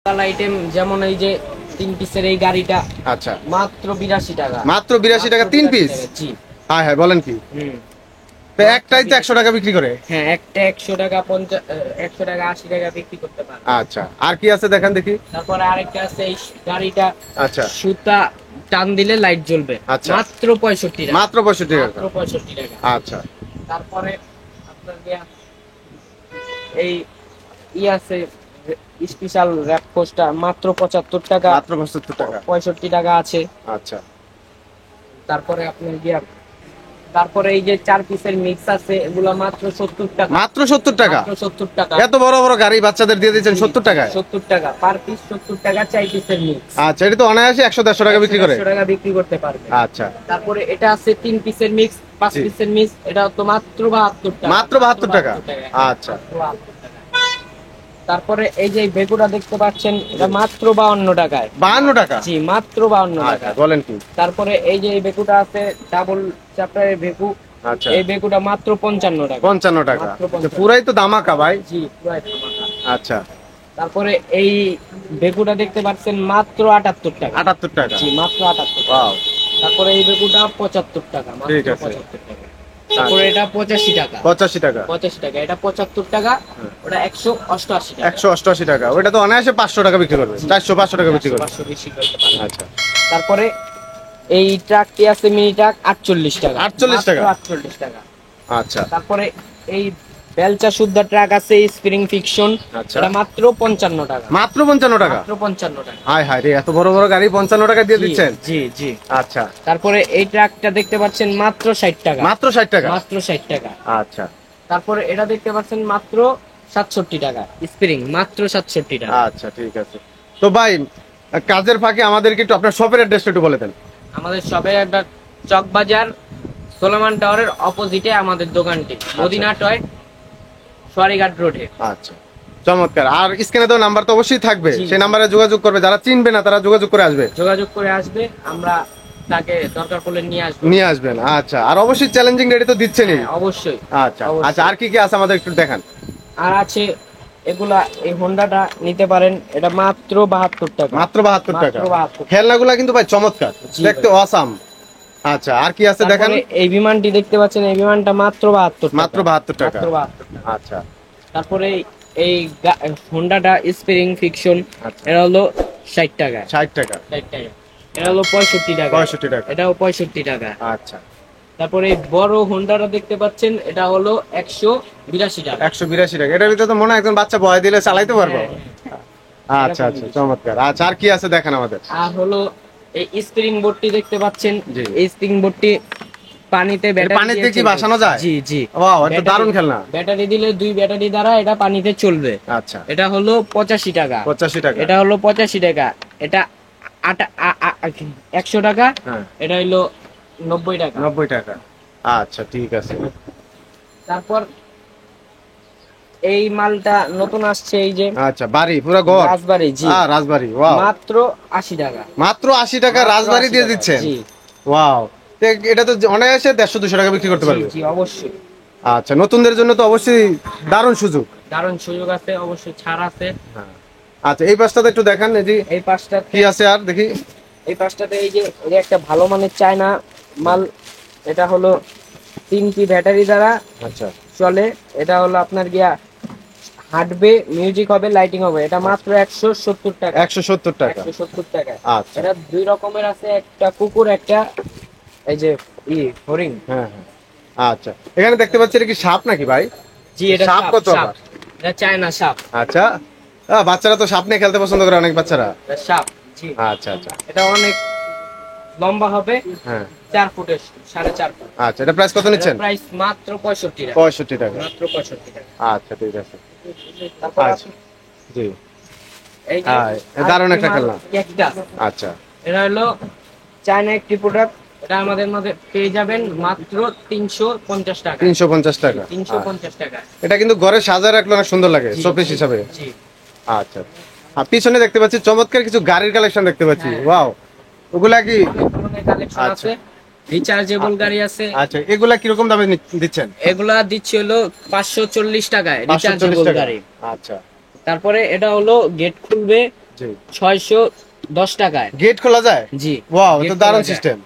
Item যেমন এই যে 3 পিসের এই গাড়িটা আচ্ছা মাত্র 82 টাকা। মাত্র 82 টাকা 3 পিস। জি হ্যাঁ হ্যাঁ বলেন কি? তো একটাই তো 100 টাকা বিক্রি করে? হ্যাঁ, একটা 100 টাকা 50 100 টাকা 80 টাকা বিক্রি করতে পারে। আচ্ছা আর কি আছে দেখান দেখি। তারপরে আরেকটা আছে এই গাড়িটা, আচ্ছা সুতা টান দিলে লাইট জ্বলবে, আচ্ছা। মাত্র 65 টাকা। মাত্র 65 টাকা। মাত্র 65 টাকা। আচ্ছা তারপরে আপনার এই আছে স্পেশাল র‍্যাপ পোস্টার মাত্র 75 টাকা। মাত্র 75 টাকা। 65 টাকা আছে। আচ্ছা তারপরে আপনার তারপরে এই যে 4 পিসের মিক্স আছে, এগুলো মাত্র 70 টাকা। মাত্র 70 টাকা? মাত্র 70 টাকা। এত বড় বড় গাড়ি বাচ্চাদের দিয়ে দিচ্ছেন 70 টাকায়? 70 টাকা পার পিস, 70 টাকা 4 পিসের মিক্স। আচ্ছা এটা তো অনায়াসে 100-150 টাকা বিক্রি করে। 100 টাকা বিক্রি করতে পারবে। আচ্ছা তারপরে এটা আছে 3 পিসের মিক্স, 5 পিসের মিক্স, এটা তো মাত্র 72 টাকা। মাত্র 72 টাকা। আচ্ছা তারপরে এই যে বেগুটা দেখতে পাচ্ছেন, এটা মাত্র 52 টাকায়। 52 টাকা? জি মাত্র 52 টাকা। বলেন কি? তারপরে এই যে বেগুটা আছে ডাবল চ্যাপ্টারের বেগু, আচ্ছা এই বেগুটা মাত্র 55 টাকা। 55 টাকা? মাত্র 55 পুরাই তো দামাকা ভাই। জি পুরাই দামাকা। আচ্ছা তারপরে এই বেগুটা দেখতে পাচ্ছেন মাত্র 78 টাকা। 78 টাকা? জি মাত্র 78 টাকা। ওয়াও। তারপরে এই বেগুটা 75 টাকা, মাত্র ঠিক আছে। 75 টাকা। তারপরে এটা 85 টাকা। 85 টাকা? 85 টাকা। এটা 75 টাকা, ওটা 188 টাকা। 188 টাকা? ওটা তো অনায়াসে 500 টাকা বিক্রি করবে, 400-500 টাকা বিক্রি করবে। 500 বেশি করতে পারবে। আচ্ছা তারপরে এই ট্রাকটি আছে মিনি ট্রাক 48 টাকা। 48 টাকা? মাত্র 48 টাকা। আচ্ছা তারপরে এই বেলচা শুদ্ধ ট্রাক আছে স্প্রিং ফিকশন, আচ্ছা। এটা মাত্র 55 টাকা। মাত্র 55 টাকা? মাত্র 55 টাকা। হায় হায় রে, এত বড় বড় গাড়ি 55 টাকা দিয়ে জি, দিচ্ছেন? জি জি। আচ্ছা তারপরে এই ট্রাকটা দেখতে পাচ্ছেন মাত্র 60 টাকা। মাত্র 60 টাকা? মাত্র 60 টাকা। আচ্ছা তারপরে এটা দেখতে পাচ্ছেন মাত্র 67 টাকা, স্প্রিং মাত্র 67 টাকা। আচ্ছা ঠিক আছে। তো ভাই কাজের ফাঁকে আমাদেরকে একটু আপনার শপের অ্যাড্রেসটা একটু বলে দেন। আমাদের শপে একটা চকবাজার সোলোমান টাওয়ারের অপোজিটে আমাদের দোকানটি, মদিনা টয়, সোয়ারিঘাট রোডে। আচ্ছা চমৎকার। আর স্ক্রিনে তো নাম্বার তো অবশ্যই থাকবে, জি। সেই নাম্বারে যোগাযোগ করবে, যারা চিনবে না তারা যোগাযোগ করে আসবে। যোগাযোগ করে আসবে, আমরা তাকে দরকার পড়লে নিয়ে আসবেন। আচ্ছা আর অবশ্যই চ্যালেঞ্জিং রেডি তো দিচ্ছেনই। হ্যাঁ, অবশ্যই। আচ্ছা অবশ্যই। আচ্ছা আর কি কি আছে আমাদের একটু দেখান। আর আছে এগুলা, এই হোন্ডাটা নিতে পারেন, এটা মাত্র 72 টাকা। মাত্র 72 টাকা? মাত্র 72। খেলনাগুলা কিন্তু ভাই চমৎকার, জি দেখতে অসাম। আচ্ছা আর কি আছে দেখান। তারপরে এই বিমানটি দেখতে পাচ্ছেন, এই বিমানটা মাত্র 72 টাকা। মাত্র 72 টাকা? মাত্র 72 টাকা। আচ্ছা তারপরে এই হোন্ডাটা স্প্রিং ফিকশন, আচ্ছা। এটা হলো 60 টাকা। 60 টাকা? 60 টাকা। এটা হলো 65 টাকা। 65 টাকা? এটাও 65 টাকা। আচ্ছা তারপরে এই বড় হোন্ডাটা দেখতে পাচ্ছেন, এটা হলো 182 টাকা। 182 টাকা? এটার ভিতরে তো মনে হয় একজন বাচ্চা বয় দিলে চালাইতে পারবো। হ্যাঁ, আচ্ছা আচ্ছা চমৎকার। আচ্ছা আর কি আছে দেখান আমাদের। আর হলো এই স্প্রিং বোর্ডটি দেখতে পাচ্ছেন, জি। এই স্প্রিং বোর্ডটি পানিতে পানিতে কি বাসানো যায়? জি জি। ওয়াও, এটা দারুণ খেলনা। ব্যাটারি দিলে 2 ব্যাটারি দ্বারা এটা পানিতে চলবে। আচ্ছা এটা হলো 85 টাকা। 85 টাকা? এটা হলো 85 টাকা। এটা 100 টাকা। হ্যাঁ এটা হলো 90 টাকা। 90 টাকা? আচ্ছা ঠিক আছে। তারপর এই মালটা নতুন আসছে, এই যে আচ্ছা বাড়ি পুরো ঘর? রাজবাড়ি। জি রাজবাড়ি। ওয়াও, মাত্র 80 টাকা। মাত্র 80 টাকা রাজবাড়ি দিয়ে দিচ্ছেন? জি ওয়াও, এটা তো অনায়াসে 150-200 টাকা বিক্রি করতে পারবে। জি অবশ্যই। আচ্ছা নতুনদের জন্য তো অবশ্যই দারুণ সুযোগ। দারুণ সুযোগ আছে, অবশ্যই ছাড় আছে। আচ্ছা এই পাশটাতে একটু দেখান, এই যে এই পাঁচটা কি আছে আর দেখি। এই পাঁচটাতে এই যে এটা একটা ভালো মানের চায়না মাল, এটা হলো 3টি ব্যাটারি দ্বারা আচ্ছা চলে। এটা হলো আপনার হাঁটবে, মিউজিক হবে, লাইটিং হবে। এটা মাত্র 170 টাকা। 170 টাকা? 170 টাকা। আচ্ছা এটা 2 রকমের আছে, একটা কুকুর, একটা এই যে হরিণ। হ্যাঁ হ্যাঁ আচ্ছা। এখানে দেখতে পাচ্ছি এটা কি সাপ নাকি ভাই? জি এটা সাপ কত সাপ। আবার? এটা চায়না সাপ। আচ্ছা বাচ্চারা তো সাপ নিয়ে খেলতে পছন্দ করে, অনেক বাচ্চারা। এটা সাপ। জি আচ্ছা আচ্ছা এটা অনেক লম্বা হবে, হ্যাঁ 4 ফুটের, 4.5 ফুট। আচ্ছা এটা প্রাইস কত নিচ্ছেন? প্রাইস মাত্র 65 টাকা। 65 টাকা? মাত্র 65 টাকা। আচ্ছা ঠিক আছে। তারপর আচ্ছা জি এই যে হ্যাঁ, দারুণ একটা খেলনা। ক্যাকটাস। আচ্ছা এটা হলো চায়না একটি প্রোডাক্ট। এটা আমাদের মধ্যে পেয়ে যাবেন মাত্র 350 টাকা। 350 টাকা? 350 টাকা। এটা কিন্তু ঘরে সাজায় রাখলে অনেক সুন্দর লাগে, জি, শোপিস জি, হিসাবে। জি। আচ্ছা আর পিছনে দেখতে পাচ্ছি চমৎকার কিছু গাড়ির কালেকশন দেখতে পাচ্ছি। হ্যাঁ। ওয়াও, ওগুলা কি? অনেক ধরনের কালেকশন আচ্ছা। আছে, রিচার্জেবল গাড়ি আছে। আচ্ছা এগুলা কিরকম দামে দিচ্ছেন? এগুলা দিচ্ছে হলো 540 টাকায় 540 রিচার্জেবল টাকা? গাড়ি। আচ্ছা তারপরে এটা হলো গেট খুলবে, জি 610 টাকায়। গেট খোলা যায়? জি ওয়াও, gate তো খোলা দারুণ যায়। সিস্টেম।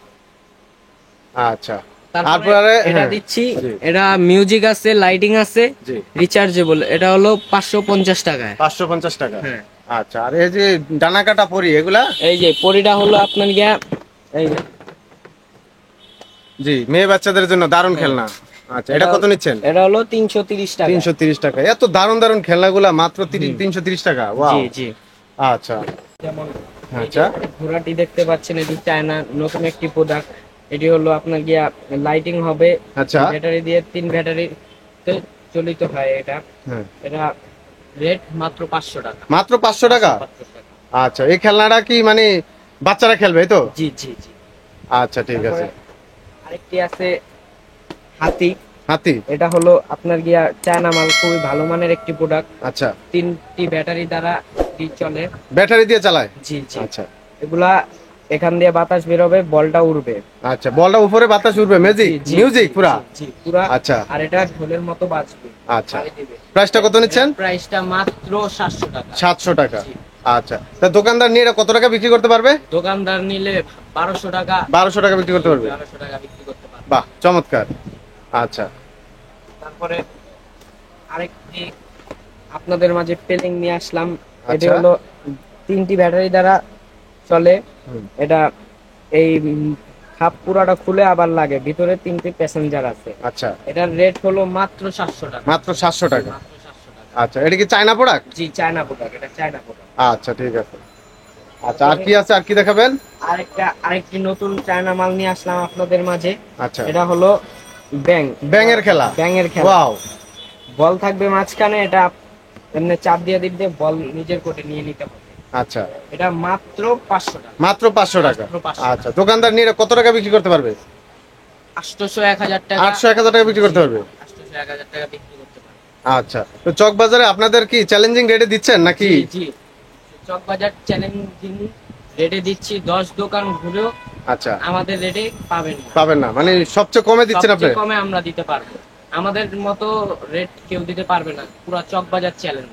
আচ্ছা তারপরে এটা হ্যাঁ, দিচ্ছি, জি এটা মিউজিক আছে, লাইটিং আছে, জি রিচার্জেবল। এটা হলো 550 টাকায়। 550 টাকা। হ্যাঁ। আচ্ছা, আর এই যে ডানা কাটা পরি এগুলা? এই যে পরিটা হলো আপনার গিয়া, এই যে জি, মেয়ে বাচ্চাদের জন্য দারুণ হ্যাঁ। খেলনা। আচ্ছা, এটা কত নিচ্ছেন? এটা হলো 330 টাকা। 330 টাকা। এত দারুণ দারুণ খেলনাগুলা মাত্র হুম। 330 টাকা। ওয়াও। জি জি। আচ্ছা যেমন এই আচ্ছা যে ঘোড়াটি দেখতে পাচ্ছেন, এটি চায়না নতুন একটি প্রোডাক্ট। এটি হলো আপনার গিয়া লাইটিং হবে, আচ্ছা। ব্যাটারি দিয়ে 3 ব্যাটারিতে চালিত হয় এটা। হ্যাঁ, এটা রেট মাত্র 500 টাকা। মাত্র 500 টাকা। 500 টাকা। আচ্ছা, এই খেলনাটা কি মানে বাচ্চারা খেলবে এই তো? জি জি জি। আচ্ছা ঠিক আছে। তারপরে আরেকটি আছে হাতি। হাতি? এটা হলো আপনার গিয়া চায়না মাল, খুবই ভালো মানের একটি প্রোডাক্ট। আচ্ছা, 3টি ব্যাটারি দ্বারা এটি চলে। ব্যাটারি দিয়ে চালায়? জি জি। আচ্ছা এগুলা এখান দিয়ে বাতাস বের হবে, বলটা উড়বে। আচ্ছা, বলটা উপরে বাতাস উঠবে, ম্যাজিক জি, জি, মিউজিক জি, পুরা? জি, জি, পুরা। আচ্ছা আর এটা ঢোলের মতো বাজবে। আচ্ছা, বাড়ি দিবে। প্রাইসটা কত নিচ্ছেন? প্রাইসটা মাত্র 700 টাকা। 700 টাকা। জি। আচ্ছা, তা দোকানদার নিয়ে এটা কত টাকা বিক্রি করতে পারবে? দোকানদার নিলে 1200 টাকা। 1200 টাকা বিক্রি করতে পারবে? 1200 টাকা বিক্রি করতে পারবে। বাহ, চমৎকার। আচ্ছা তারপরে আরেকটি আপনাদের মাঝে পেলিং নিয়ে আসলাম। এটি আচ্ছা। হলো 3টি ব্যাটারি দ্বারা চলে। হুম। এটা এই হাফ পুরাটা খুলে আবার লাগে, ভিতরে 3টি প্যাসেঞ্জার আছে। আচ্ছা, এটার রেট হলো মাত্র 700 টাকা। মাত্র 700 টাকা। মাত্র 700 টাকা। আচ্ছা, এটা কি চায়না প্রোডাক্ট? জি চায়না প্রোডাক্ট, এটা চায়না প্রোডাক্ট। আচ্ছা ঠিক আছে। আচ্ছা, আর কি আছে, আর কি দেখাবেন? আরেকটি নতুন চায়না মাল নিয়ে আসলাম আপনাদের মাঝে। আচ্ছা, এটা হলো ব্যাং। ব্যাঙের খেলা? ব্যাঙের খেলা। ওয়াও। বল থাকবে মাঝখানে, এটা এমনি চাপ দিয়ে দিবে, বল নিজের কোটে নিয়ে নিতে হবে। আচ্ছা, এটা মাত্র 500 টাকা। মাত্র 500 টাকা। মাত্র 500 আচ্ছা, দোকানদার নিয়ে এটা কত টাকা বিক্রি করতে পারবে? 800 1000 টাকা। 800 1000 টাকা বিক্রি করতে পারবে? 800 1000 টাকা বিক্রি করতে পারবে। আচ্ছা, তো চক বাজারে আপনাদের কি চ্যালেঞ্জিং রেটে দিচ্ছেন নাকি? জি জি। চক বাজার চ্যালেঞ্জিং রেটে দিচ্ছি, 10 দোকান ঘুরেও আচ্ছা, আমাদের রেটে পাবেন না। পাবেন না মানে সবচেয়ে কমে দিচ্ছেন আপনি? সবচেয়ে কমে আমরা দিতে পারবো, আমাদের মতো রেট কেউ দিতে পারবে না, পুরো চক বাজার চ্যালেঞ্জ।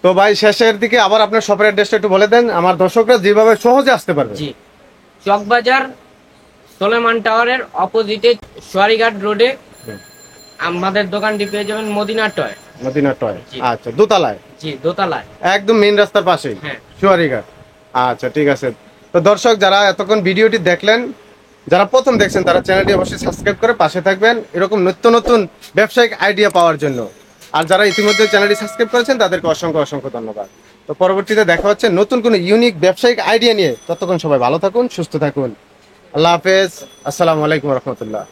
তো ভাই, শেষের দিকে আবার আপনার শপের অ্যাড্রেসটা একটু বলে দেন, আমার দর্শকরা যেভাবে সহজে আসতে পারবে। জি, চক বাজার সোলেমান টাওয়ারের অপোজিটে সোয়ারিঘাট রোডে আমাদের দোকানটি পেয়ে যাবেন, মদিনা টয়। মদিনা টয়। জি। আচ্ছা, দোতলায়? জি, দোতলায়। একদম মেইন রাস্তার পাশেই? হ্যাঁ। সুয়ারিঘাট। আচ্ছা ঠিক আছে। তো দর্শক যারা এতক্ষণ ভিডিওটি দেখলেন, যারা প্রথম দেখছেন তারা চ্যানেলটি অবশ্যই সাবস্ক্রাইব করে পাশে থাকবেন এরকম নিত্য নতুন ব্যবসায়িক আইডিয়া পাওয়ার জন্য। আর যারা ইতিমধ্যে চ্যানেলটি সাবস্ক্রাইব করেছেন তাদেরকে অসংখ্য অসংখ্য ধন্যবাদ। তো পরবর্তীতে দেখা হচ্ছে নতুন কোনো ইউনিক ব্যবসায়িক আইডিয়া নিয়ে। ততক্ষণ সবাই ভালো থাকুন, সুস্থ থাকুন। আল্লাহ হাফেজ। আসসালামু আলাইকুম রহমতুল্লাহ।